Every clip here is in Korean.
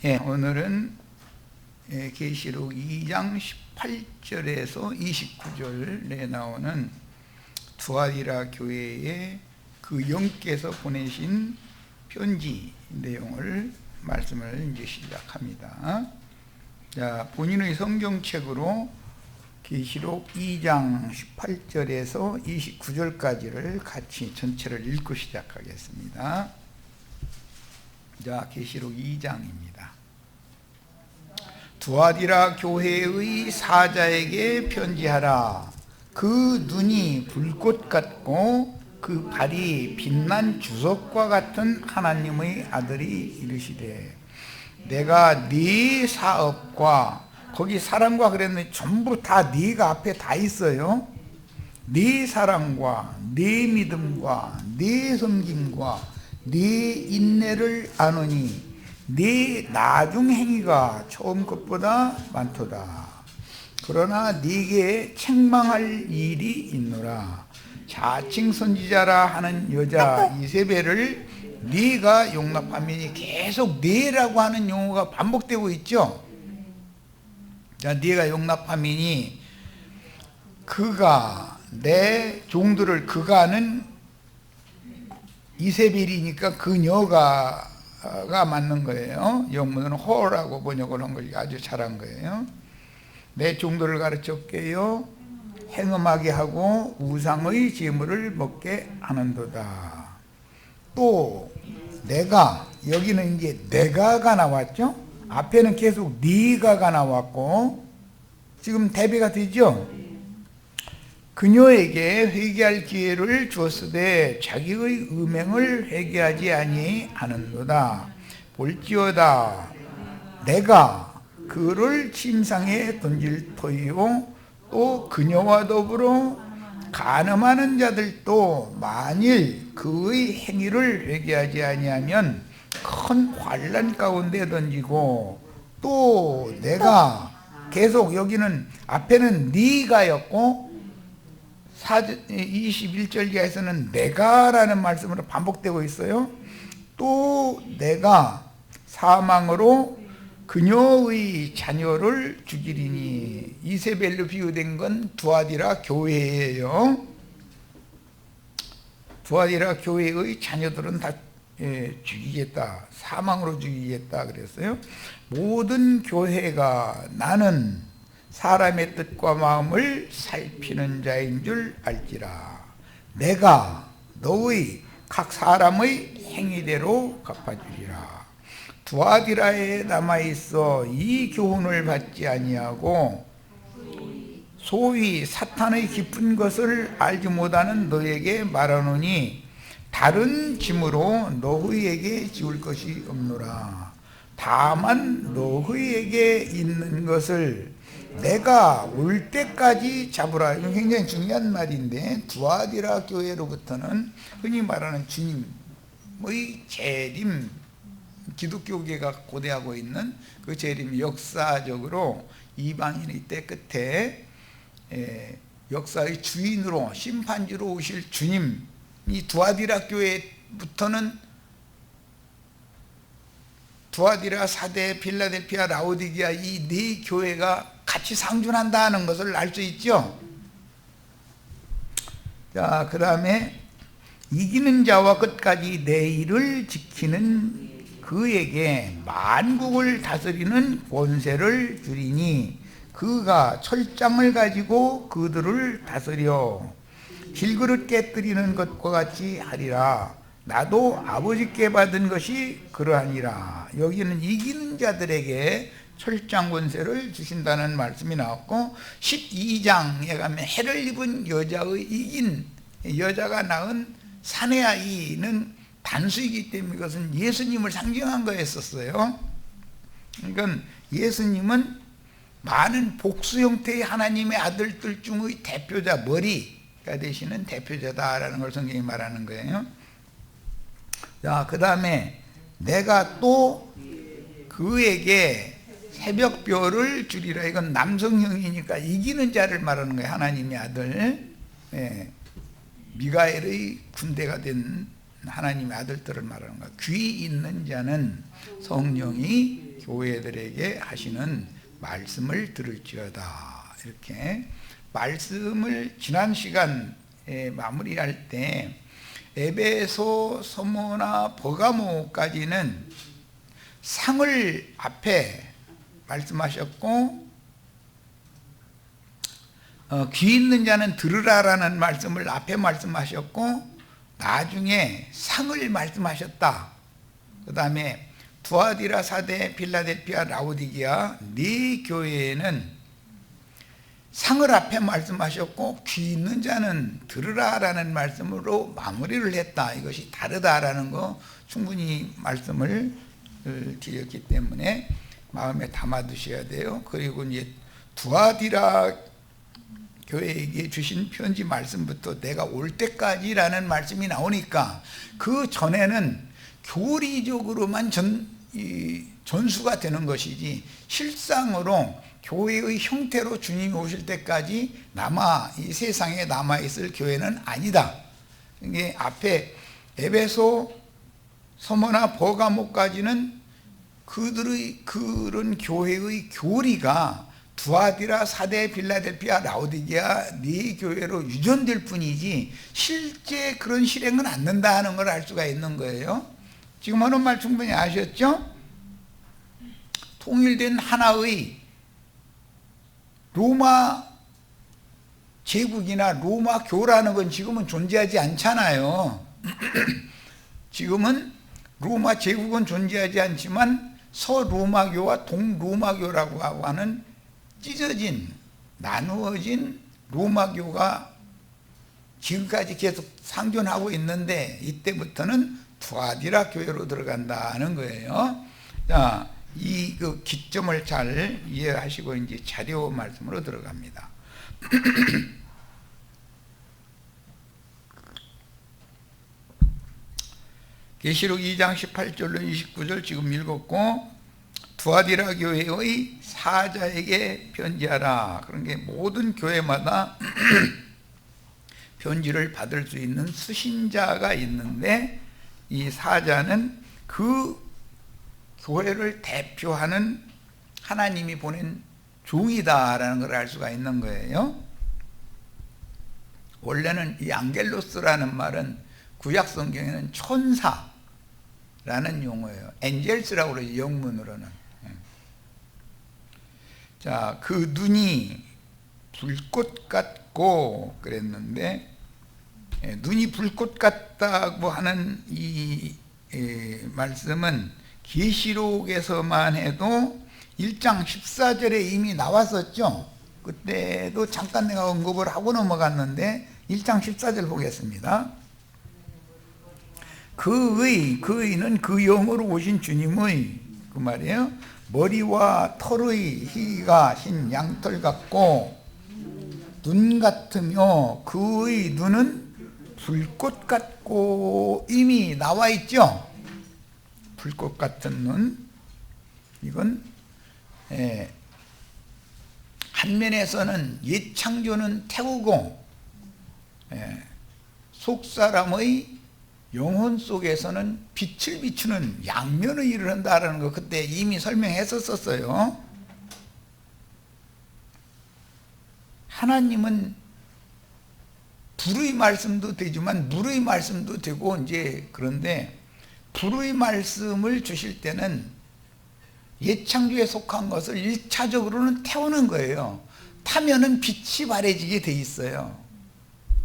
오늘은 계시록 2장 18절에서 29절에 나오는 두아디라 교회에 그 영께서 보내신 편지 내용을 말씀을 이제 시작합니다. 자, 본인의 성경책으로 계시록 2장 18절에서 29절까지를 같이 전체를 읽고 시작하겠습니다. 자, 계시록 2장입니다. 두아디라 교회의 사자에게 편지하라. 그 눈이 불꽃 같고 그 발이 빛난 주석과 같은 하나님의 아들이 이르시되, 내가 네 사업과, 거기 사랑과 그랬는데 전부 다 네가 앞에 다 있어요. 네 사랑과 네 믿음과 네 섬김과 네 인내를 아노니 네 나중 행위가 처음 것보다 많도다. 그러나 네게 책망할 일이 있노라. 자칭 선지자라 하는 여자 이세벨을 네가 용납하면, 계속 네라고 하는 용어가 반복되고 있죠. 자, 네가 용납하면 그가, 내 종들을, 그가는 이세벨이니까 그녀가 맞는 거예요. 영문으로는 호라고 번역을 한 것이 아주 잘한 거예요. 내 종들을 가르쳤게요, 행음하게 하고 우상의 제물을 먹게 하는도다. 또 내가, 여기는 이제 내가가 나왔죠. 앞에는 계속 네가가 나왔고 지금 대비가 되죠. 그녀에게 회개할 기회를 주었으되 자기의 음행을 회개하지 아니하는도다. 볼지어다, 내가 그를 침상에 던질 터이요, 또 그녀와 더불어 간음하는 자들도 만일 그의 행위를 회개하지 아니하면 큰 환난 가운데 던지고, 또 내가, 계속 여기는 앞에는 네가였고 21절 이하에서는 내가라는 말씀으로 반복되고 있어요. 또 내가 사망으로 그녀의 자녀를 죽이리니, 이세벨로 비유된 건 두아디라 교회예요. 두아디라 교회의 자녀들은 다 죽이겠다, 사망으로 죽이겠다 그랬어요. 모든 교회가 나는 사람의 뜻과 마음을 살피는 자인 줄 알지라. 내가 너의 각 사람의 행위대로 갚아주리라. 두아디라에 남아있어 이 교훈을 받지 아니하고 소위 사탄의 깊은 것을 알지 못하는 너에게 말하노니, 다른 짐으로 너희에게 지울 것이 없노라. 다만 너희에게 있는 것을 내가 올 때까지 잡으라. 이건 굉장히 중요한 말인데, 두아디라 교회로부터는 흔히 말하는 주님의 재림, 기독교계가 고대하고 있는 그 재림, 역사적으로 이방인의 때 끝에 역사의 주인으로, 심판주로 오실 주님이 두아디라 교회부터는 두아디라, 사대, 필라델피아, 라오디게아 이 네 교회가 같이 상존한다는 것을 알 수 있죠. 자, 그 다음에 이기는 자와 끝까지 내 일을 지키는 그에게 만국을 다스리는 권세를 주리니, 그가 철장을 가지고 그들을 다스려 질그릇 깨뜨리는 것과 같이 하리라. 나도 아버지께 받은 것이 그러하니라. 여기는 이기는 자들에게 철장 권세를 주신다는 말씀이 나왔고, 12장에 가면 해를 입은 여자의 이긴, 여자가 낳은 사내 아이는 단수이기 때문에 이것은 예수님을 상징한 거였었어요. 그러니까 예수님은 많은 복수 형태의 하나님의 아들들 중의 대표자, 머리가 되시는 대표자다라는 걸 성경이 말하는 거예요. 자, 그 다음에 내가 또 그에게 새벽별을 주리라. 이건 남성형이니까 이기는 자를 말하는 거예요. 하나님의 아들, 미가엘의 군대가 된 하나님의 아들들을 말하는 거예요. 귀 있는 자는 성령이 교회들에게 하시는 말씀을 들을지어다. 이렇게 말씀을 지난 시간에 마무리할 때 에베소, 서모나 버가모까지는 상을 앞에 말씀하셨고 귀 있는 자는 들으라라는 말씀을 앞에 말씀하셨고 나중에 상을 말씀하셨다. 그 다음에 두아디라, 사데, 빌라델피아, 라오디게아 네 교회에는 상을 앞에 말씀하셨고 귀 있는 자는 들으라라는 말씀으로 마무리를 했다. 이것이 다르다라는 거 충분히 말씀을 드렸기 때문에 마음에 담아두셔야 돼요. 그리고 이제 두아디라 교회에게 주신 편지 말씀부터 내가 올 때까지라는 말씀이 나오니까 그 전에는 교리적으로만 전수가 되는 것이지 실상으로 교회의 형태로 주님이 오실 때까지 이 세상에 남아있을 교회는 아니다. 이게 앞에 에베소, 서머나 버가모까지는 그들의 그런 교회의 교리가 두아디라, 사데, 빌라델피아, 라오디게아 네 교회로 유전될 뿐이지 실제 그런 실행은 않는다 하는 걸 알 수가 있는 거예요. 지금 하는 말 충분히 아셨죠? 통일된 하나의 로마 제국이나 로마 교라는 건 지금은 존재하지 않잖아요. 지금은 로마 제국은 존재하지 않지만 서로마교와 동로마교라고 하는 찢어진, 나누어진 로마교가 지금까지 계속 상존하고 있는데 이때부터는 두아디라 교회로 들어간다는 거예요. 자, 이 기점을 잘 이해하시고 이제 자료 말씀으로 들어갑니다. 계시록 2장 18절로 29절 지금 읽었고 두아디라 교회의 사자에게 편지하라. 그런 게 모든 교회마다 편지를 받을 수 있는 수신자가 있는데 이 사자는 그 교회를 대표하는 하나님이 보낸 종이다라는 걸 알 수가 있는 거예요. 원래는 이 안겔로스라는 말은 구약 성경에는 천사라는 용어예요. 엔젤스라고 그러죠, 영문으로는. 자, 그 눈이 불꽃 같고 그랬는데 눈이 불꽃 같다고 하는 이 말씀은 계시록에서만 해도 1장 14절에 이미 나왔었죠. 그때도 잠깐 내가 언급을 하고 넘어갔는데 1장 14절 보겠습니다. 그의는 그 영으로 오신 주님의 그 말이에요. 머리와 털의 희가 흰 양털 같고 눈 같으며 그의 눈은 불꽃 같고 이미 나와 있죠. 불꽃 같은 눈. 이건 한 면에서는 옛 창조는 태우고 속사람의 영혼 속에서는 빛을 비추는 양면의 일을 한다는 거 그때 이미 설명했었어요. 하나님은 불의 말씀도 되지만 물의 말씀도 되고 이제 그런데 불의 말씀을 주실 때는 옛 창조에 속한 것을 1차적으로는 태우는 거예요. 타면은 빛이 바래지게 돼 있어요.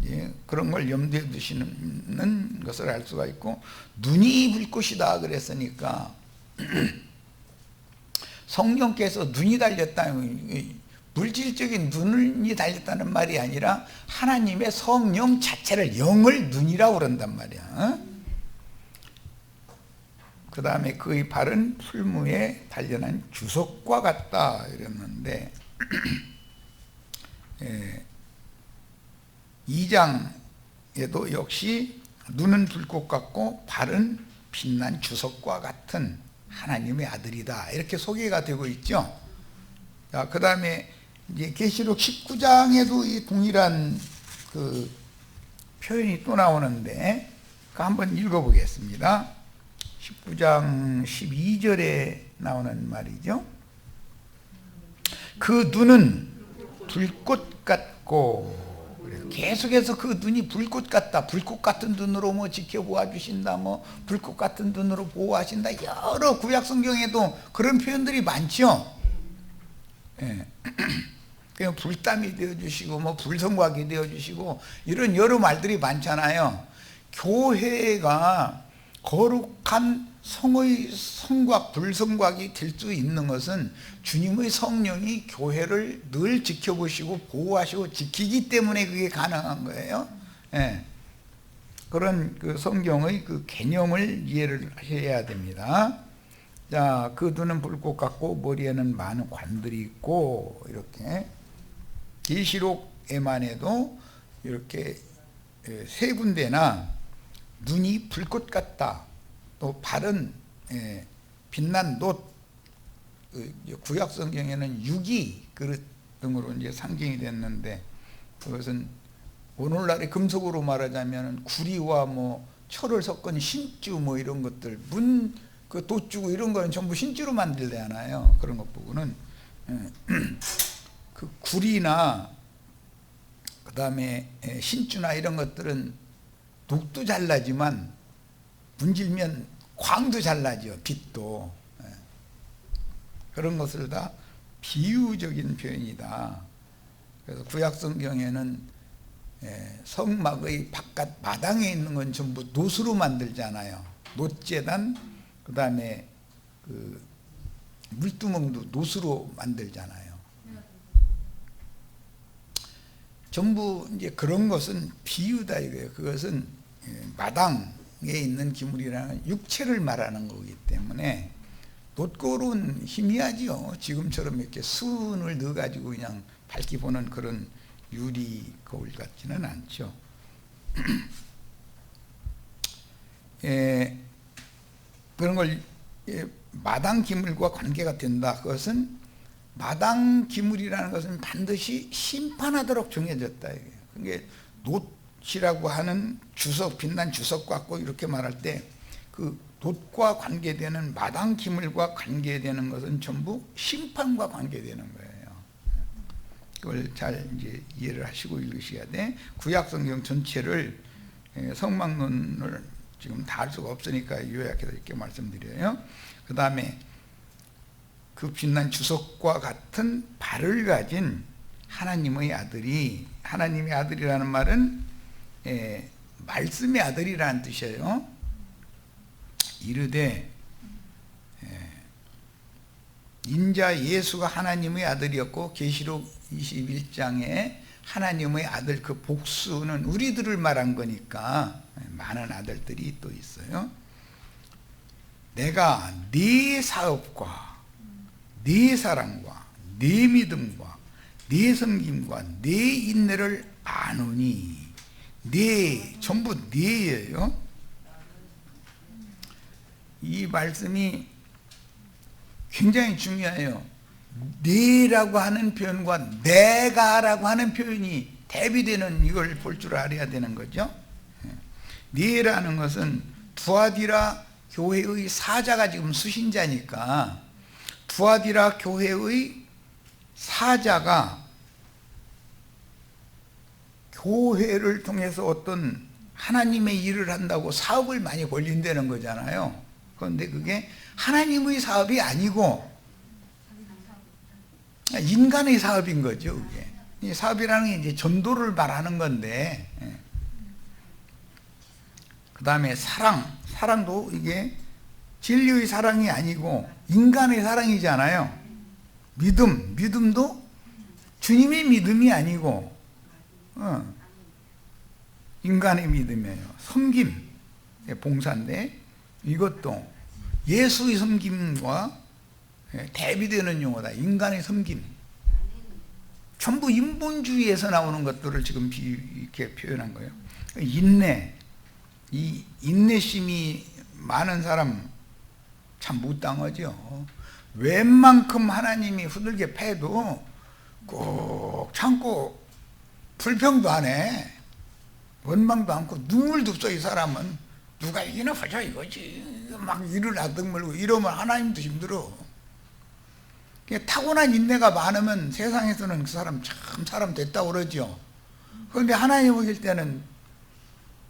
예, 그런 걸 염두에 두시는 것을 알 수가 있고 눈이 불꽃이다 그랬으니까 성령께서 눈이 달렸다 물질적인 눈이 달렸다는 말이 아니라 하나님의 성령 자체를 영을 눈이라고 그런단 말이야. 그 다음에 그의 발은 풀무에 단련한 주석과 같다 이랬는데 2장에도 역시 눈은 불꽃 같고 발은 빛난 주석과 같은 하나님의 아들이다 이렇게 소개가 되고 있죠. 자, 그 다음에 이제 계시록 19장에도 이 동일한 그 표현이 또 나오는데 그 한번 읽어보겠습니다. 19장 12절에 나오는 말이죠. 그 눈은 불꽃 같고, 계속해서 그 눈이 불꽃 같다, 불꽃 같은 눈으로 뭐 지켜보아 주신다, 뭐 불꽃 같은 눈으로 보호하신다, 여러 구약 성경에도 그런 표현들이 많죠. 예. 그냥 불담이 되어주시고 뭐 불성곽이 되어주시고 이런 여러 말들이 많잖아요. 교회가 거룩한 성의 성곽, 불성곽이 될 수 있는 것은 주님의 성령이 교회를 늘 지켜보시고 보호하시고 지키기 때문에 그게 가능한 거예요. 예. 그런 그 성경의 그 개념을 이해를 해야 됩니다. 자, 그 눈은 불꽃 같고 머리에는 많은 관들이 있고, 이렇게 계시록에만 해도 이렇게 세 군데나 눈이 불꽃 같다, 또 발은 빛난 놋, 구약 성경에는 유기 그릇 등으로 이제 상징이 됐는데, 그것은 오늘날의 금속으로 말하자면 구리와 뭐 철을 섞은 신주 뭐 이런 것들, 그 돛주고 이런 거는 전부 신주로 만들잖아요. 그런 것 보고는 그 구리나 그 다음에 신주나 이런 것들은 녹도 잘 나지만 문질면 광도 잘 나죠. 빛도. 그런 것을 다 비유적인 표현이다. 그래서 구약 성경에는 성막의 바깥 마당에 있는 건 전부 놋으로 만들잖아요. 놋재단, 그 다음에 그 물두멍도 놋으로 만들잖아요. 전부 이제 그런 것은 비유다 이거예요. 그것은 마당에 있는 기물이라는 육체를 말하는 거기 때문에, 놋골은 희미하지요. 지금처럼 이렇게 수은을 넣어가지고 그냥 밝게 보는 그런 유리 거울 같지는 않죠. 그런 걸 마당 기물과 관계가 된다. 그것은 마당 기물이라는 것은 반드시 심판하도록 정해졌다. 그게 놋이라고 하는 주석, 빛난 주석 같고 이렇게 말할 때 그 놋과 관계되는 마당 기물과 관계되는 것은 전부 심판과 관계되는 거예요. 그걸 잘 이제 이해를 하시고 읽으셔야 돼. 구약 성경 전체를 성막론을 지금 다 할 수가 없으니까 요약해서 이렇게 말씀드려요. 그 다음에 그 빛난 주석과 같은 발을 가진 하나님의 아들이, 하나님의 아들이라는 말은 말씀의 아들이라는 뜻이에요. 이르되 인자 예수가 하나님의 아들이었고, 계시록 21장에 하나님의 아들 그 복수는 우리들을 말한 거니까 많은 아들들이 또 있어요. 내가 네 사업과 네 사랑과 네 믿음과 네 섬김과 네 인내를 아노니, 네, 전부 네예요. 이 말씀이 굉장히 중요해요. 네라고 하는 표현과 내가라고 하는 표현이 대비되는 이걸 볼 줄 알아야 되는 거죠. 네라는 것은 두아디라 교회의 사자가 지금 수신자니까, 두아디라 교회의 사자가 교회를 통해서 어떤 하나님의 일을 한다고 사업을 많이 벌린다는 거잖아요. 그런데 그게 하나님의 사업이 아니고 인간의 사업인 거죠. 그게. 이 사업이라는 게 이제 전도를 말하는 건데, 그 다음에 사랑도 이게 진리의 사랑이 아니고 인간의 사랑이잖아요. 믿음도 주님의 믿음이 아니고 인간의 믿음이에요. 섬김, 봉사인데 이것도 예수의 섬김과 대비되는 용어다. 인간의 섬김. 전부 인본주의에서 나오는 것들을 지금 이렇게 표현한 거예요. 인내, 이 인내심이 많은 사람 참 못당하죠. 웬만큼 하나님이 후들게 패도 꼭 참고 불평도 안 해. 원망도 않고 눈물도 없어. 이 사람은 누가 이기나 보자 이거지. 막 이를 아득물고 이러면 하나님도 힘들어. 타고난 인내가 많으면 세상에서는 그 사람 참 사람 됐다고 그러죠. 그런데 하나님 보실 때는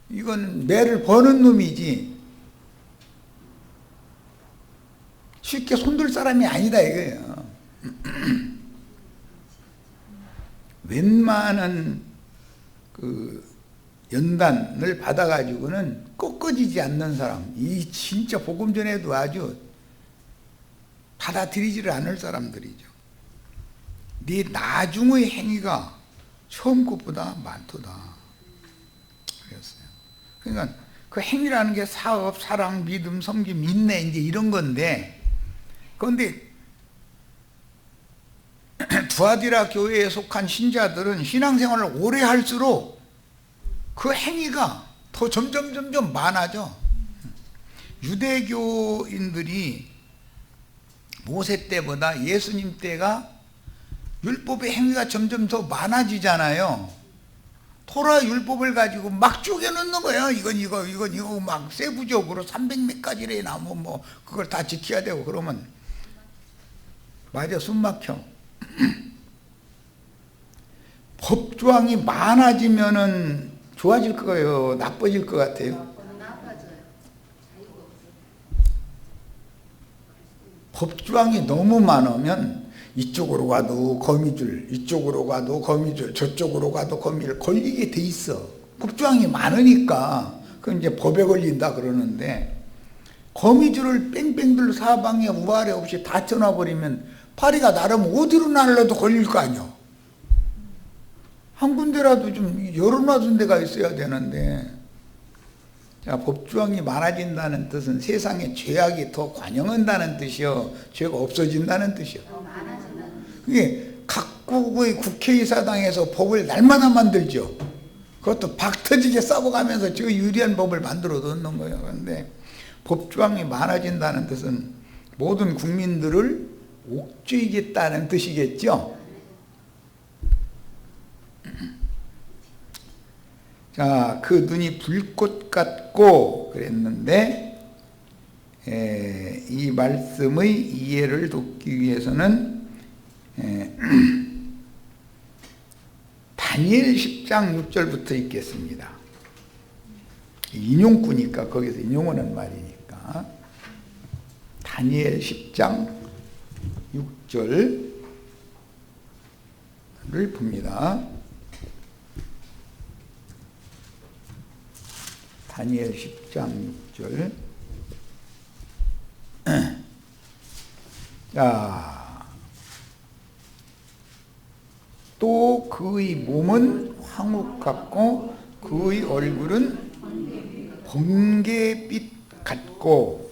이건 매를 버는 놈이지 쉽게 손들 사람이 아니다 이거예요. 웬만한 그 연단을 받아가지고는 꺾어지지 않는 사람, 이 진짜 복음 전에도 아주 받아들이지를 않을 사람들이죠. 네 나중의 행위가 처음 것보다 많도다 그랬어요. 그러니까 그 행위라는 게 사업, 사랑, 믿음, 섬김, 인내 이제 이런 건데, 그런데 두아디라 교회에 속한 신자들은 신앙생활을 오래 할수록 그 행위가 더 점점 많아져. 유대교인들이 모세 때보다 예수님 때가 율법의 행위가 점점 더 많아지잖아요. 토라 율법을 가지고 막 쪼개놓는 거예요. 이건 막 세부적으로 300몇 가지래 나오면 뭐 그걸 다 지켜야 되고 그러면 맞아, 숨 막혀. 법조항이 많아지면은 좋아질 거예요, 나빠질 것 같아요? 법조항이 너무 많으면 이쪽으로 가도 거미줄, 이쪽으로 가도 거미줄, 저쪽으로 가도 거미줄 걸리게 돼 있어. 법조항이 많으니까 그건 이제 법에 걸린다 그러는데, 거미줄을 뺑뺑들 사방에 우아래 없이 다 쳐놔버리면 파리가 나르면 어디로 날라도 걸릴 거 아니야. 한 군데라도 좀 열어놔둔 데가 있어야 되는데, 자, 법조항이 많아진다는 뜻은 세상에 죄악이 더 관영한다는 뜻이요, 죄가 없어진다는 뜻이요. 그게 각국의 국회의사당에서 법을 날마다 만들죠. 그것도 박 터지게 싸워가면서 저 유리한 법을 만들어 놓는 거예요. 그런데 법조항이 많아진다는 뜻은 모든 국민들을 옥죄이겠다는 뜻이겠죠. 자, 그 눈이 불꽃 같고 그랬는데, 이 말씀의 이해를 돕기 위해서는 다니엘 10장 6절부터 읽겠습니다. 인용구니까 거기서 인용하는 말이니까. 다니엘 10장 6절을 봅니다. 다니엘 10장 6절. 자, 또 그의 몸은 황욱 같고 그의 얼굴은 번개빛 같고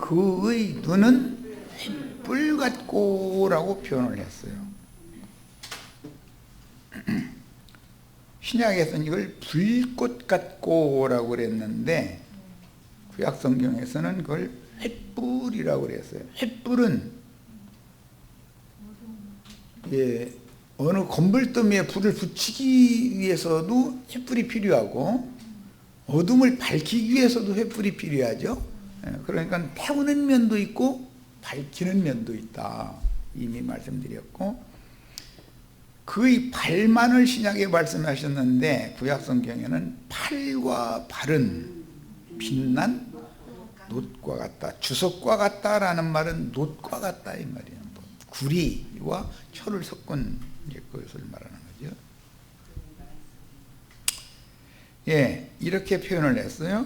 그의 눈은 횃불 같고라고 표현을 했어요. 신약에서는 이걸 불꽃 같고라고 그랬는데 구약 성경에서는 그걸 횃불이라고 그랬어요. 횃불은 어느 건불더미에 불을 붙이기 위해서도 횃불이 필요하고 어둠을 밝히기 위해서도 횃불이 필요하죠. 그러니까 태우는 면도 있고 밝히는 면도 있다, 이미 말씀드렸고, 그의 발만을 신약에 말씀하셨는데 구약 성경에는 팔과 발은 빛난 놋과 같다, 주석과 같다라는 말은 놋과 같다 이 말이에요. 구리와 철을 섞은 그것을 말하는 거죠. 이렇게 표현을 했어요.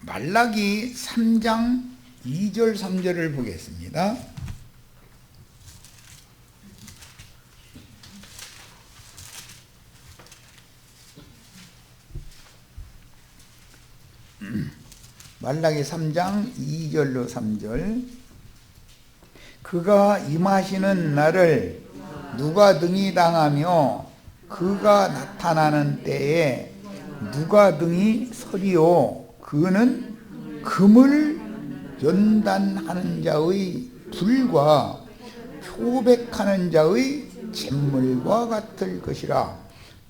말라기 3장 2절 3절을 보겠습니다. 말라기 3장 2절로 3절. 그가 임하시는 날을 누가 능히 당하며 그가 나타나는 때에 누가 능히 서리오. 그는 금을 연단하는 자의 불과 표백하는 자의 잿물과 같을 것이라.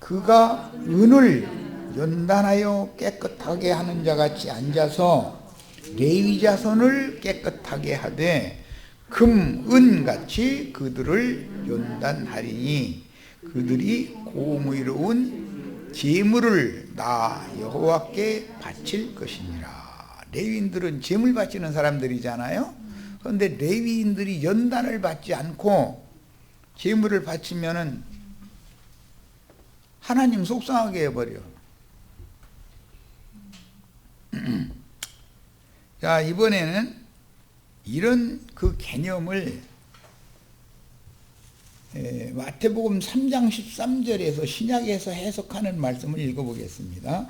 그가 은을 연단하여 깨끗하게 하는 자 같이 앉아서 레위 자손을 깨끗하게 하되 금, 은같이 그들을 연단하리니 그들이 고무이로운 제물을 나 여호와께 바칠 것이니라. 레위인들은 제물 바치는 사람들이잖아요. 그런데 레위인들이 연단을 받지 않고 제물을 바치면은 하나님 속상하게 해버려. 자, 이번에는 이런 그 개념을 마태복음 3장 13절에서 신약에서 해석하는 말씀을 읽어보겠습니다.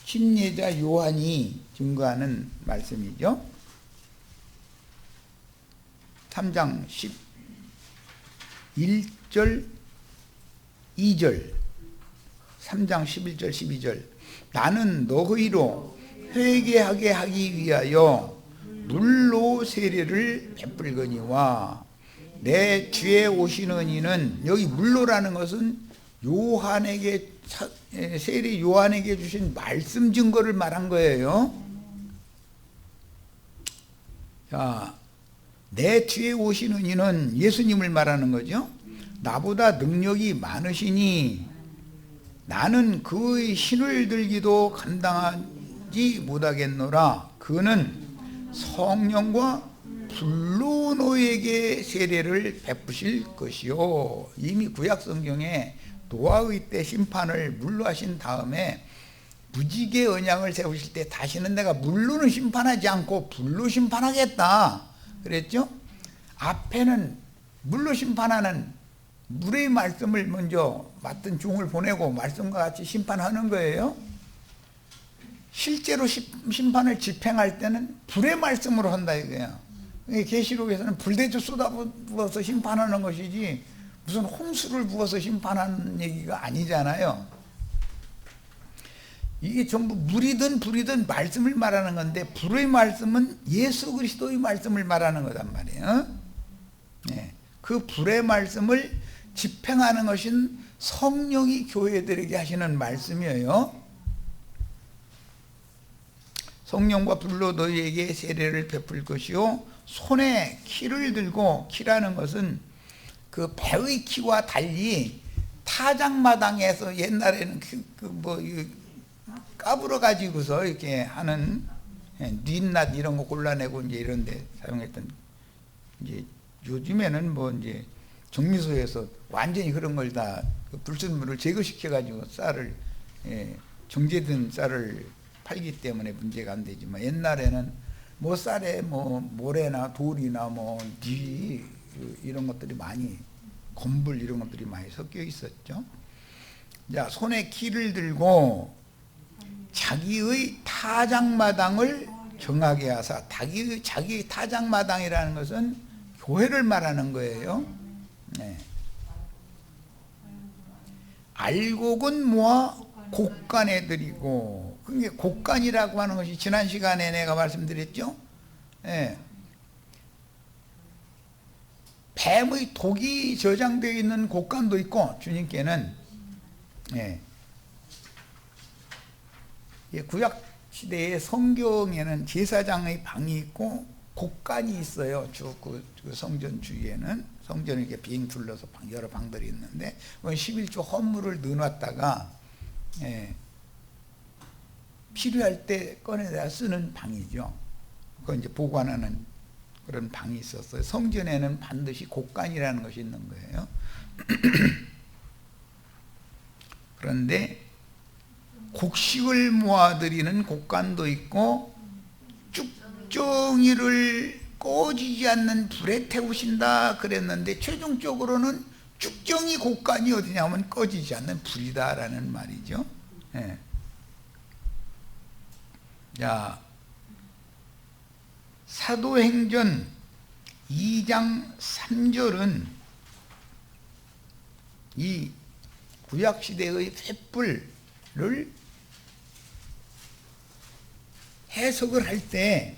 침례자 요한이 증거하는 말씀이죠. 3장 11절 2절 3장 11절 12절 나는 너희로 회개하게 하기 위하여 물로 세례를 베풀거니와 내 뒤에 오시는 이는, 여기 물로라는 것은 요한에게 세례 요한에게 주신 말씀 증거를 말한 거예요. 자, 내 뒤에 오시는 이는 예수님을 말하는 거죠. 나보다 능력이 많으시니 나는 그의 신을 들기도 감당하지 못하겠노라. 그는 성령과 불로 너에게 세례를 베푸실 것이요. 이미 구약 성경에 노아의 때 심판을 물로 하신 다음에 무지개 언약을 세우실 때 다시는 내가 물로는 심판하지 않고 불로 심판하겠다 그랬죠. 앞에는 물로 심판하는 물의 말씀을 먼저 맡은 종을 보내고 말씀과 같이 심판하는 거예요. 실제로 심판을 집행할 때는 불의 말씀으로 한다 이거예요. 계시록에서는 불대저 쏟아부어서 심판하는 것이지 무슨 홍수를 부어서 심판하는 얘기가 아니잖아요. 이게 전부 물이든 불이든 말씀을 말하는 건데, 불의 말씀은 예수 그리스도의 말씀을 말하는 거단 말이에요. 네. 그 불의 말씀을 집행하는 것인 성령이 교회들에게 하시는 말씀이에요. 성령과 불로 너희에게 세례를 베풀 것이요 손에 키를 들고, 키라는 것은 그 배의 키와 달리 타작마당에서 옛날에는 까불어 가지고서 이렇게 하는 닌낫 이런 거 골라내고 이제 이런데 사용했던, 이제 요즘에는 뭐 이제 정미소에서 완전히 그런 걸 다 불순물을 제거시켜 가지고 쌀을 정제된 쌀을 팔기 때문에 문제가 안 되지만, 옛날에는 뭐 쌀에 뭐 모래나 돌이나 뭐 이런 것들이 많이, 건불 이런 것들이 많이 섞여 있었죠. 자, 손에 키를 들고 자기의 타작마당을 정하게 하사, 자기 타작마당이라는 것은 교회를 말하는 거예요. 네. 알곡은 모아 곡간에 드리고, 그게 곡간이라고 하는 것이 지난 시간에 내가 말씀드렸죠. 네. 뱀의 독이 저장되어 있는 곡간도 있고, 주님께는 구약 시대의 성경에는 제사장의 방이 있고 곡간이 있어요. 그 성전 주위에는, 성전을 이렇게 빙 둘러서 여러 방들이 있는데, 11조 헌물을 넣어놨다가 필요할 때 꺼내다 쓰는 방이죠. 그건 이제 보관하는 그런 방이 있었어요. 성전에는 반드시 곡간이라는 것이 있는 거예요. 그런데 곡식을 모아드리는 곡간도 있고, 쭉정이를 꺼지지 않는 불에 태우신다 그랬는데, 최종적으로는 쭉정이 곡간이 어디냐면 꺼지지 않는 불이다라는 말이죠. 자, 사도행전 2장 3절은 이 구약시대의 횃불을 해석을 할 때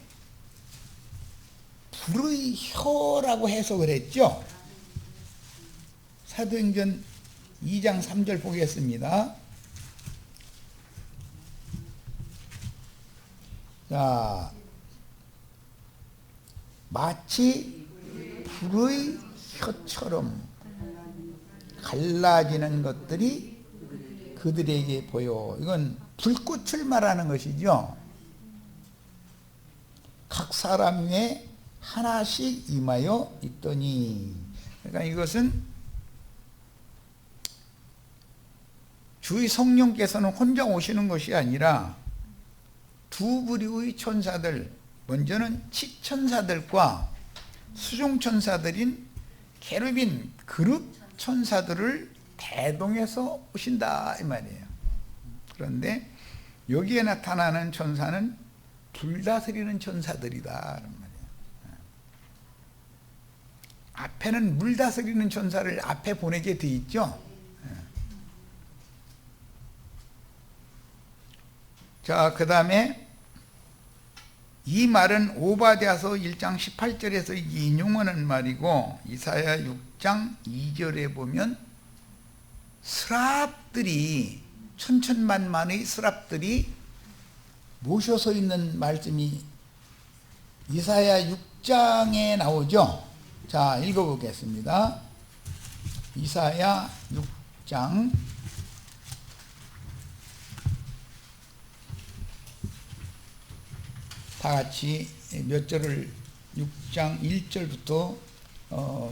불의 혀라고 해석을 했죠. 사도행전 2장 3절 보겠습니다. 자, 마치 불의 혀처럼 갈라지는 것들이 그들에게 보여. 이건 불꽃을 말하는 것이죠. 각 사람 위에 하나씩 임하여 있더니, 그러니까 이것은 주의 성령께서는 혼자 오시는 것이 아니라 두 부류의 천사들, 먼저는 치천사들과 수종천사들인 케루빈 그룹 천사들을 대동해서 오신다 이 말이에요. 그런데 여기에 나타나는 천사는 불다스리는 천사들이다 이런 말이에요. 앞에는 물다스리는 천사를 앞에 보내게 돼 있죠. 자, 그 다음에 이 말은 오바댜서 1장 18절에서 인용하는 말이고, 이사야 6장 2절에 보면 스랍들이, 천천만만의 스랍들이 모셔서 있는 말씀이 이사야 6장에 나오죠. 자, 읽어보겠습니다. 이사야 6장 다 같이 몇 절을, 6장 1절부터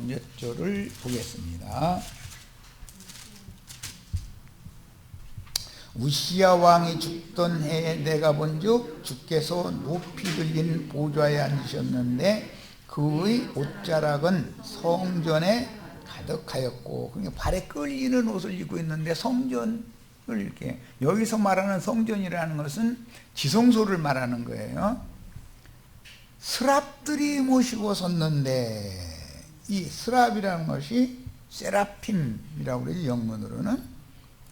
몇 절을 보겠습니다. 우시야 왕이 죽던 해에 내가 본즉 주께서 높이 들린 보좌에 앉으셨는데 그의 옷자락은 성전에 가득하였고, 그러니까 발에 끌리는 옷을 입고 있는데, 성전을 이렇게, 여기서 말하는 성전이라는 것은 지성소를 말하는 거예요. 스랍들이 모시고 섰는데, 이 스랍이라는 것이 세라핌이라고 그러죠. 영문으로는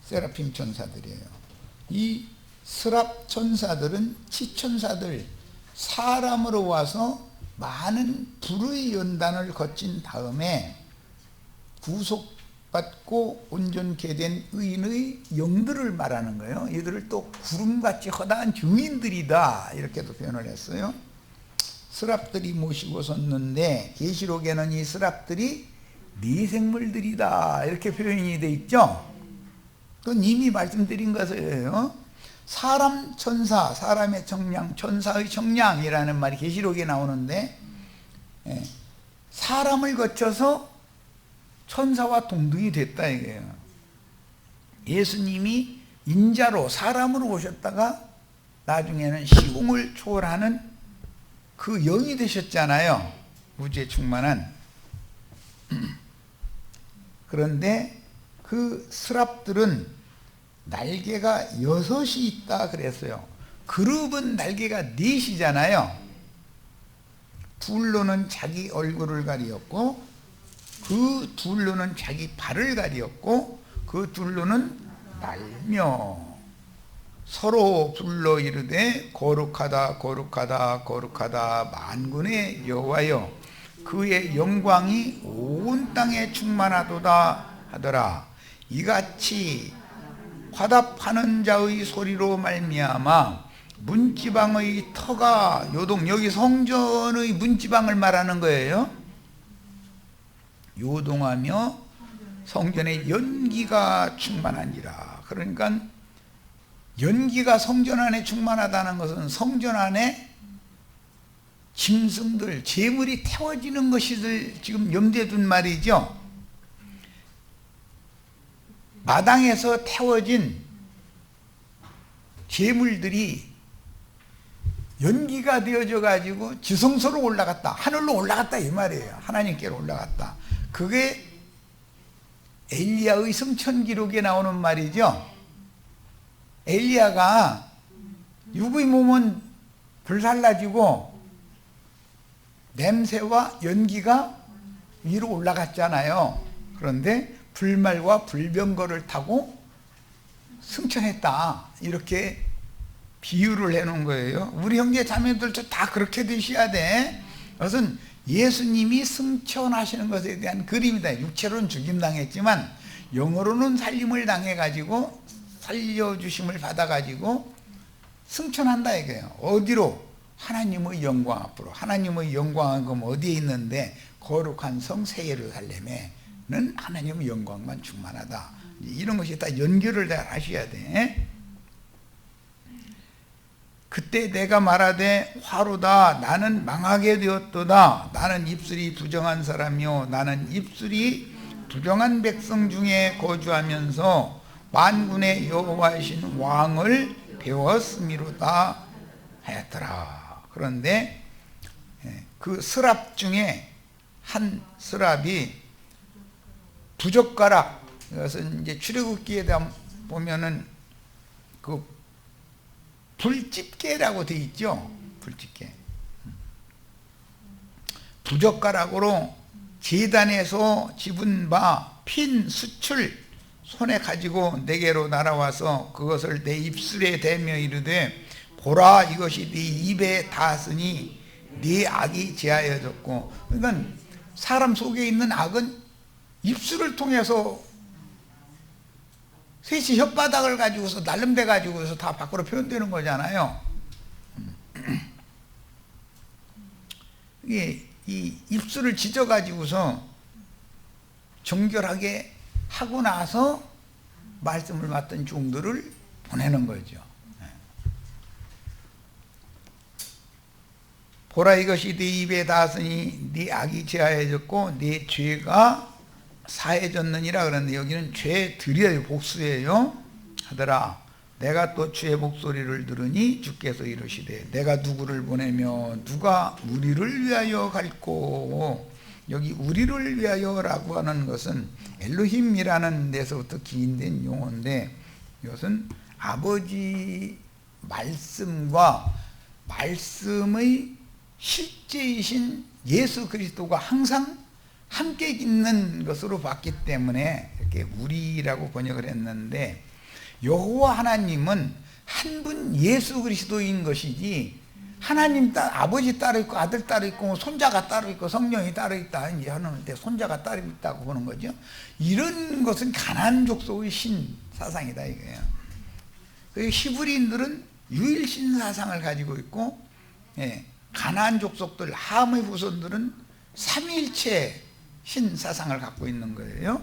세라핌 천사들이에요. 이 스랍 천사들은 치천사들, 사람으로 와서 많은 불의 연단을 거친 다음에 구속받고 온전케 된 의인의 영들을 말하는 거예요. 이들을 또 구름같이 허다한 증인들이다 이렇게도 표현을 했어요. 스랍들이 모시고 섰는데, 계시록에는 이 스랍들이 네 생물들이다 이렇게 표현이 돼 있죠. 그건 이미 말씀드린 것이에요. 사람 천사, 사람의 청량, 천사의 청량이라는 말이 계시록에 나오는데, 사람을 거쳐서 천사와 동등이 됐다 이거예요. 예수님이 인자로 사람으로 오셨다가 나중에는 시공을 초월하는 그 영이 되셨잖아요. 우주에 충만한. 그런데 그 스랍들은 날개가 6이 있다 그랬어요. 그룹은 날개가 4이잖아요. 둘로는 자기 얼굴을 가리었고, 그 둘로는 자기 발을 가리었고, 그 둘로는 날며 서로 불러 이르되 거룩하다 거룩하다 거룩하다 만군의 여호와여, 그의 영광이 온 땅에 충만하도다 하더라. 이같이 화답하는 자의 소리로 말미암아 문지방의 터가 요동, 여기 성전의 문지방을 말하는 거예요. 요동하며 성전에 연기가 충만하니라. 그러니까 연기가 성전 안에 충만하다는 것은 성전 안에 짐승들, 재물이 태워지는 것을 지금 염두에 둔 말이죠. 마당에서 태워진 재물들이 연기가 되어져 가지고 지성소로 올라갔다, 하늘로 올라갔다 이 말이에요. 하나님께로 올라갔다. 그게 엘리야의 승천 기록에 나오는 말이죠. 엘리야가 육의 몸은 불살라지고 냄새와 연기가 위로 올라갔잖아요. 그런데 불말과 불병거를 타고 승천했다 이렇게 비유를 해놓은 거예요. 우리 형제 자매들도 다 그렇게 되셔야 돼. 그것은 예수님이 승천하시는 것에 대한 그림이다. 육체로는 죽임당했지만 영어로는 살림을 당해가지고 살려주심을 받아가지고 승천한다 이거예요. 어디로? 하나님의 영광 앞으로. 하나님의 영광은 그럼 어디에 있는데 거룩한 성 새 예루살렘에는 하나님의 영광만 충만하다. 이런 것이 다 연결을 다 하셔야 돼. 그때 내가 말하되 화로다 나는 망하게 되었도다. 나는 입술이 부정한 사람이요 나는 입술이 부정한 백성 중에 거주하면서 만군의 여호와이신 왕을 배웠음이로다 하였더라. 그런데 그 스랍 중에 한 스랍이 부젓가락, 이것은 이제 출애굽기에 보면은 그 불집게라고 되어 있죠. 불집게. 부젓가락으로 제단에서 집은 바 핀 수출 손에 가지고 내게로 날아와서 그것을 내 입술에 대며 이르되 보라 이것이 네 입에 닿았으니 네 악이 제하여졌고. 그러니까 사람 속에 있는 악은 입술을 통해서 셋이 혓바닥을 가지고서 날름대 가지고서 다 밖으로 표현되는 거잖아요. 이게 이 입술을 찢어 가지고서 정결하게 하고 나서 말씀을 맡은 종들을 보내는 거죠. 보라 이것이 네 입에 닿았으니 네 악이 제하여졌고 네 죄가 사해졌느니라. 그런데 여기는 죄들이에요. 복수예요. 하더라. 내가 또 주의 목소리를 들으니 주께서 이르시되 내가 누구를 보내며 누가 우리를 위하여 갈꼬. 여기 우리를 위하여라고 하는 것은 엘로힘이라는 데서부터 기인된 용어인데 이것은 아버지 말씀과 말씀의 실제이신 예수 그리스도가 항상 함께 있는 것으로 봤기 때문에 이렇게 우리라고 번역을 했는데, 여호와 하나님은 한 분 예수 그리스도인 것이지 하나님 아버지 따로 있고 아들 따로 있고 손자가 따로 있고 성령이 따로 있다 이제 하는데 손자가 따로 있다고 보는 거죠. 이런 것은 가나안 족속의 신 사상이다 이거예요. 그 히브리인들은 유일신 사상을 가지고 있고, 가나안 족속들 함의 후손들은 삼위일체 신 사상을 갖고 있는 거예요.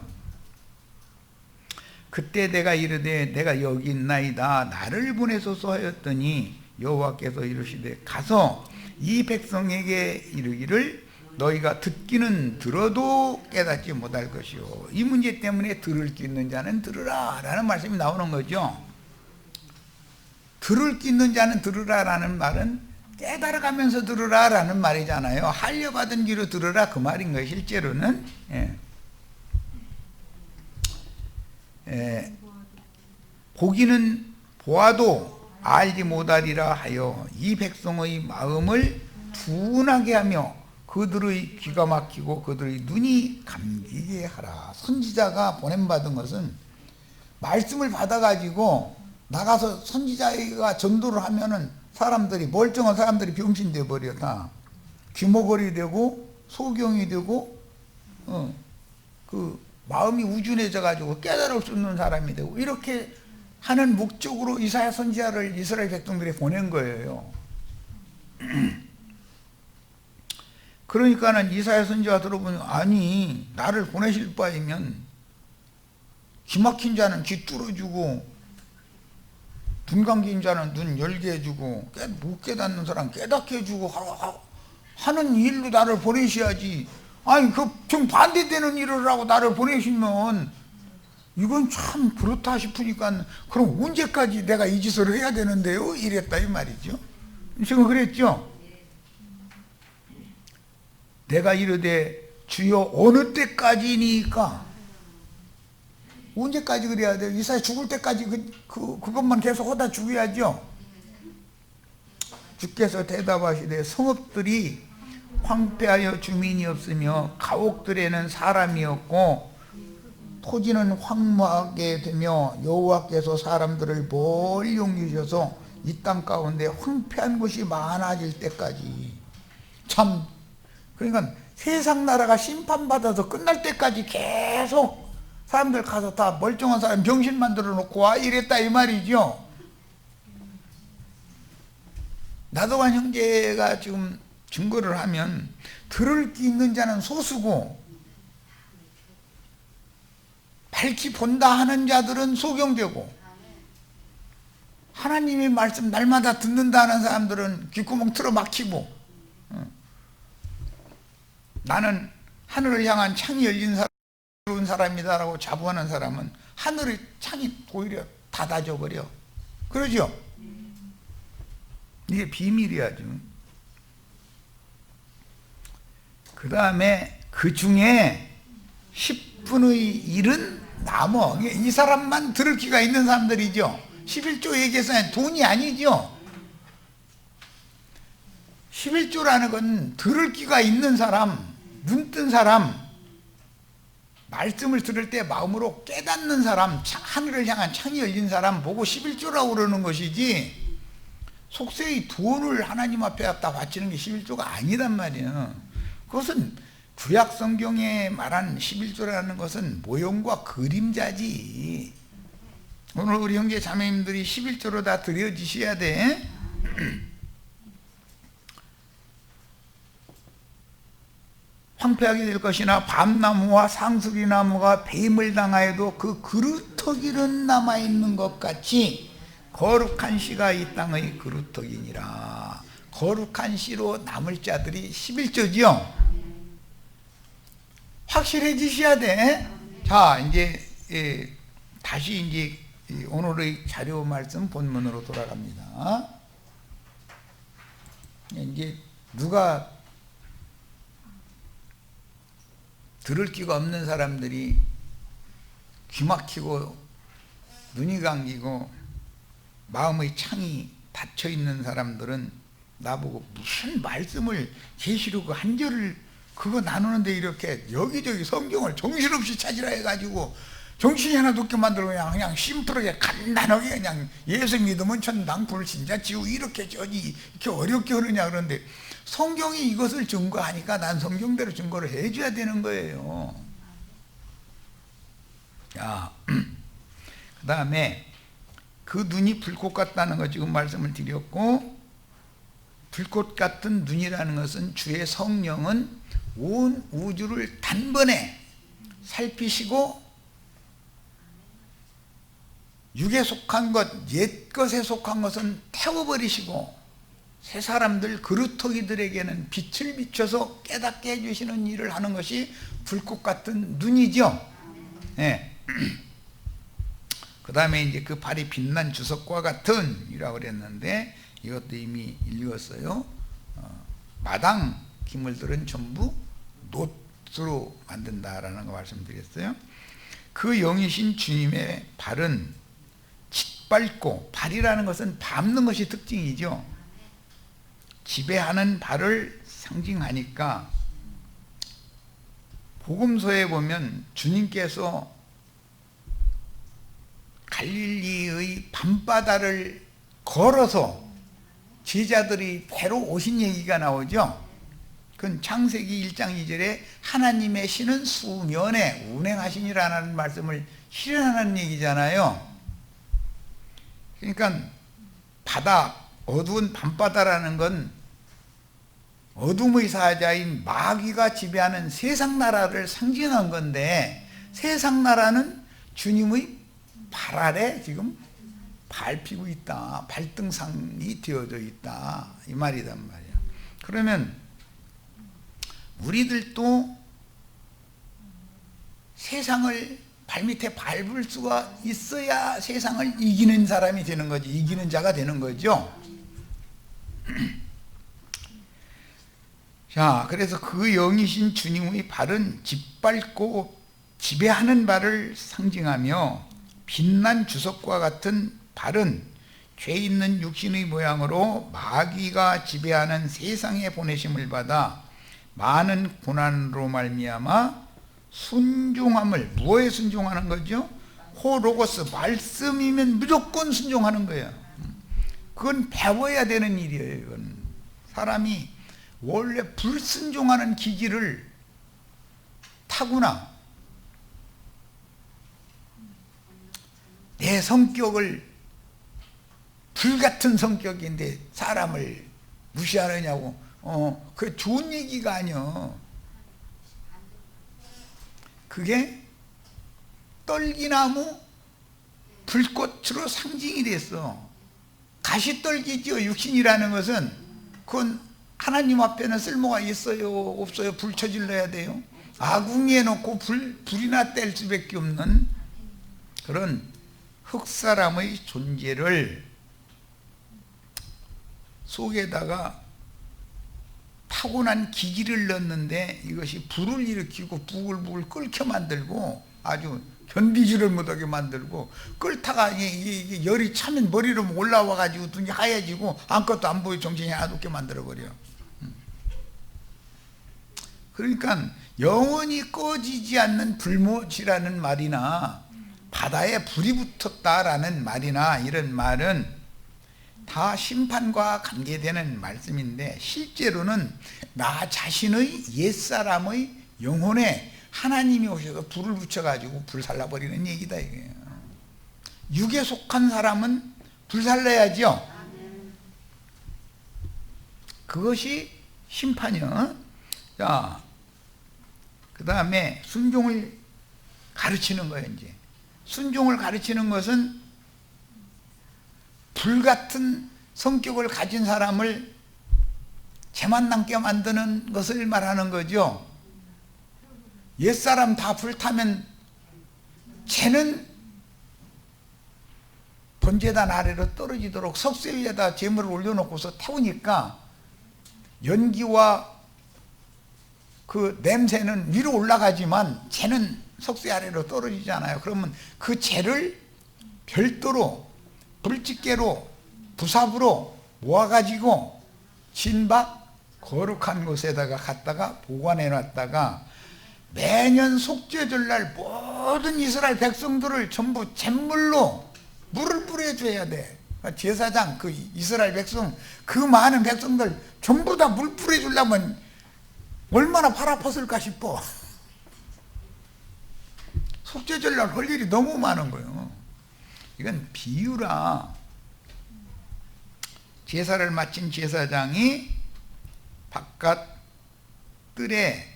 그때 내가 이르되 내가 여기 있나이다 나를 보내소서 하였더니 여호와께서 이르시되 가서 이 백성에게 이르기를 너희가 듣기는 들어도 깨닫지 못할 것이요. 이 문제 때문에 들을 수 있는 자는 들으라 라는 말씀이 나오는 거죠. 들을 수 있는 자는 들으라 라는 말은 깨달아가면서 들으라 라는 말이잖아요. 할려받은 귀로 들으라 그 말인 거예요. 실제로는 보기는 보아도 알지 못하리라 하여 이 백성의 마음을 둔하게 하며 그들의 귀가 막히고 그들의 눈이 감기게 하라. 선지자가 보냄받은 것은 말씀을 받아가지고 나가서 선지자가 전도를 하면은 사람들이 멀쩡한 사람들이 병신돼 버려. 다 귀머거리 되고 소경이 되고 그 마음이 우준해져 가지고 깨달을 수 있는 사람이 되고, 이렇게 하는 목적으로 이사야 선지자를 이스라엘 백성들이 보낸 거예요. 그러니까는 이사야 선지자 들어보면 아니 나를 보내실 바이면 귀 막힌 자는 귀 뚫어주고 눈 감긴 자는 눈 열게 해주고 못 깨닫는 사람 깨닫게 해주고 하는 일로 나를 보내셔야지. 아니 그 좀 반대되는 일을 하고 나를 보내시면 이건 참 그렇다 싶으니까 그럼 언제까지 내가 이 짓을 해야 되는데요? 이랬다 이 말이죠. 지금 그랬죠. 내가 이르되 주여 어느 때까지니까. 언제까지 그래야 돼요? 이사야 죽을 때까지 그것만 계속 하다 죽어야죠. 주께서 대답하시되 성읍들이 황폐하여 주민이 없으며 가옥들에는 사람이 없고 토지는 황무하게 되며 여호와께서 사람들을 멀리 옮기셔서 이 땅 가운데 황폐한 곳이 많아질 때까지. 참 그러니까 세상 나라가 심판받아서 끝날 때까지 계속 사람들 가서 다 멀쩡한 사람 병신 만들어 놓고 와 이랬다 이 말이죠. 나도관 형제가 지금 증거를 하면 들을 게 있는 자는 소수고 밝히 본다 하는 자들은 소경되고 하나님의 말씀 날마다 듣는다 하는 사람들은 귓구멍 틀어 막히고 나는 하늘을 향한 창이 열린 사람이다라고 자부하는 사람은 하늘의 창이 오히려 닫아져 버려. 그러죠? 이게 비밀이야 지금. 그 다음에 그 중에 10분의 1은 남어. 이 사람만 들을 기가 있는 사람들이죠. 11조 얘기해서 돈이 아니죠. 11조라는 건 들을 기가 있는 사람, 눈 뜬 사람, 말씀을 들을 때 마음으로 깨닫는 사람, 하늘을 향한 창이 열린 사람 보고 11조라고 그러는 것이지 속세의 돈을 하나님 앞에 갖다 바치는 게 11조가 아니란 말이에요. 그것은 구약 성경에 말한 11조라는 것은 모형과 그림자지. 오늘 우리 형제 자매님들이 11조로 다 드려지셔야 돼. 황폐하게 될 것이나 밤나무와 상수리나무가 뱀을 당하여도 그 그루터기는 남아있는 것 같이 거룩한 씨가 이 땅의 그루터기니라. 거룩한 씨로 남을 자들이 11조지요. 확실해지셔야 돼. 자, 이제 다시 이제 오늘의 자료 말씀 본문으로 돌아갑니다. 이제 누가 들을 기가 없는 사람들이 귀 막히고 눈이 감기고 마음의 창이 닫혀 있는 사람들은 나보고 무슨 말씀을 계시록 한 절을 그거 나누는데 이렇게 여기저기 성경을 정신없이 찾으라 해가지고 정신이 하나 없게 만들고 그냥 심플하게 간단하게 그냥 예수 믿으면 천당 불신자치고 이렇게 저기 이렇게 어렵게 하느냐. 그런데 성경이 이것을 증거하니까 난 성경대로 증거를 해줘야 되는 거예요. 자, 그 다음에 그 눈이 불꽃 같다는 거 지금 말씀을 드렸고, 불꽃 같은 눈이라는 것은 주의 성령은 온 우주를 단번에 살피시고 육에 속한 것, 옛 것에 속한 것은 태워버리시고 새 사람들 그루터기들에게는 빛을 비춰서 깨닫게 해주시는 일을 하는 것이 불꽃 같은 눈이죠. 네. 그 다음에 이제 그 발이 빛난 주석과 같은 이라고 그랬는데 이것도 이미 읽었어요. 마당 기물들은 전부 놋으로 만든다라는 거 말씀드렸어요. 그 영이신 주님의 발은 짓밟고, 발이라는 것은 밟는 것이 특징이죠. 지배하는 발을 상징하니까 복음서에 보면 주님께서 갈릴리의 밤바다를 걸어서 제자들이 배로 오신 얘기가 나오죠. 그건 창세기 1장 2절에 하나님의 신은 수면에 운행하시니라는 말씀을 실현하는 얘기잖아요. 그러니까 바다, 어두운 밤바다라는 건 어둠의 사자인 마귀가 지배하는 세상 나라를 상징한 건데, 세상 나라는 주님의 발 아래 지금 밟히고 있다, 발등상이 되어져 있다, 이 말이단 말이야. 그러면 우리들도 세상을 발밑에 밟을 수가 있어야 세상을 이기는 사람이 되는 거지, 이기는 자가 되는 거죠. 자, 그래서 그 영이신 주님의 발은 짓밟고 지배하는 발을 상징하며, 빛난 주석과 같은 발은 죄 있는 육신의 모양으로 마귀가 지배하는 세상에 보내심을 받아 많은 고난으로 말미암아 순종함을, 무엇에 순종하는 거죠? 호로고스, 말씀이면 무조건 순종하는 거예요. 그건 배워야 되는 일이에요. 이건 사람이 원래 불순종하는 기질을 타구나, 내 성격을, 불같은 성격인데 사람을 무시하느냐고. 그 좋은 얘기가 아니여. 그게 떨기나무 불꽃으로 상징이 됐어. 가시떨기죠. 육신이라는 것은. 그건 하나님 앞에는 쓸모가 있어요 없어요? 불 쳐질러야 돼요. 아궁이에 놓고 불이나 뗄 수밖에 없는 그런 흙사람의 존재를 속에다가 타고난 기질을 넣었는데 이것이 불을 일으키고 부글부글 끓게 만들고 아주 견디지를 못하게 만들고, 끓다가 이게 열이 차면 머리로 올라와 가지고 눈이 하얘지고 아무것도 안 보여 정신이 안 없게 만들어 버려. 그러니까 영원히 꺼지지 않는 불못이라는 말이나 바다에 불이 붙었다라는 말이나 이런 말은 다 심판과 관계되는 말씀인데, 실제로는 나 자신의 옛사람의 영혼에 하나님이 오셔서 불을 붙여가지고 불살라버리는 얘기다 이거예요. 육에 속한 사람은 불살라야죠. 그것이 심판이요. 자, 그 다음에 순종을 가르치는 거예요. 이제 순종을 가르치는 것은 불같은 성격을 가진 사람을 재만 남게 만드는 것을 말하는 거죠. 옛사람 다 불타면 쟤는 번제단 아래로 떨어지도록 석쇠 위에다 재물을 올려놓고서 태우니까 연기와 그 냄새는 위로 올라가지만 쟤는 석쇠 아래로 떨어지잖아요. 그러면 그 쟤를 별도로 불집게로 부삽으로 모아가지고 진박 거룩한 곳에다가 갖다가 보관해 놨다가 매년 속죄절날 모든 이스라엘 백성들을 전부 잿물로 물을 뿌려줘야 돼. 제사장 그 이스라엘 백성 그 많은 백성들 전부 다 물 뿌려주려면 얼마나 팔 아팠을까 싶어. 속죄절날 할 일이 너무 많은 거예요. 이건 비유라. 제사를 마친 제사장이 바깥 뜰에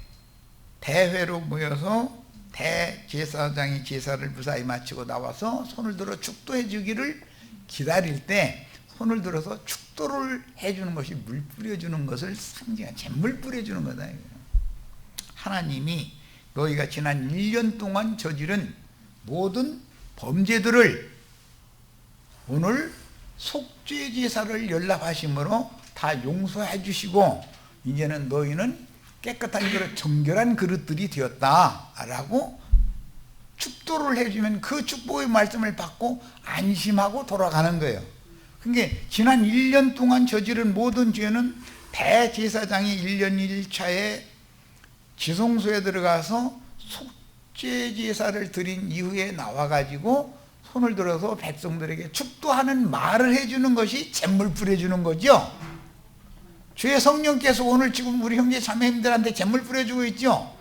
대회로 모여서 대제사장이 제사를 무사히 마치고 나와서 손을 들어 축도해 주기를 기다릴 때 손을 들어서 축도를 해주는 것이 물 뿌려주는 것을 상징한 잿물 뿌려주는 거다. 하나님이 너희가 지난 1년 동안 저지른 모든 범죄들을 오늘 속죄제사를 연락하심으로 다 용서해 주시고 이제는 너희는 깨끗한 그릇, 정결한 그릇들이 되었다라고 축도를 해주면 그 축복의 말씀을 받고 안심하고 돌아가는 거예요. 그러니까 지난 1년 동안 저지른 모든 죄는 대제사장이 1년 1차에 지성소에 들어가서 속죄제사를 드린 이후에 나와가지고 손을 들어서 백성들에게 축도하는 말을 해주는 것이 잿물 뿌려주는 거죠. 주의 성령께서 오늘 지금 우리 형제 자매님들한테 잿물 뿌려주고 있죠.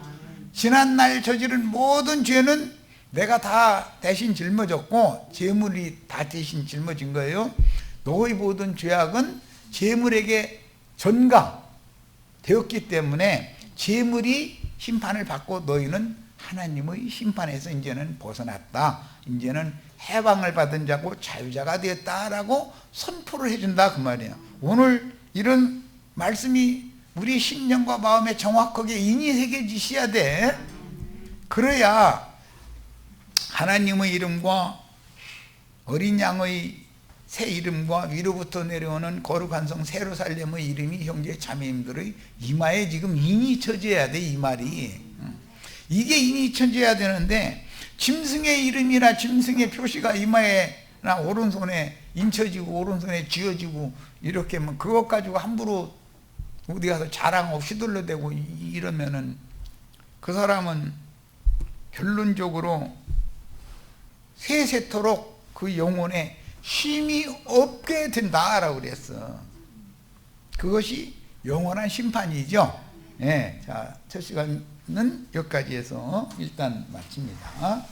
지난날 저지른 모든 죄는 내가 다 대신 짊어졌고 제물이 다 대신 짊어진 거예요. 너희 모든 죄악은 제물에게 전가되었기 때문에 제물이 심판을 받고 너희는 하나님의 심판에서 이제는 벗어났다. 이제는 해방을 받은 자고 자유자가 되었다라고 선포를 해준다 그 말이에요. 오늘 이런 말씀이 우리 심령과 마음에 정확하게 인이 새겨지셔야 돼. 그래야 하나님의 이름과 어린 양의 새 이름과 위로부터 내려오는 거룩한 성 세루살렘의 이름이 형제 자매님들의 이마에 지금 인이 쳐져야 돼. 이 말이 이게 인이 쳐져야 되는데 짐승의 이름이나 짐승의 표시가 이마에나 오른손에 인쳐지고 오른손에 쥐어지고 이렇게 하면 그것 가지고 함부로 어디 가서 자랑하고 휘둘러대고 이러면은 그 사람은 결론적으로 세세토록 그 영혼에 쉼이 없게 된다라고 그랬어. 그것이 영원한 심판이죠. 예, 자, 첫 시간은 여기까지 해서 일단 마칩니다.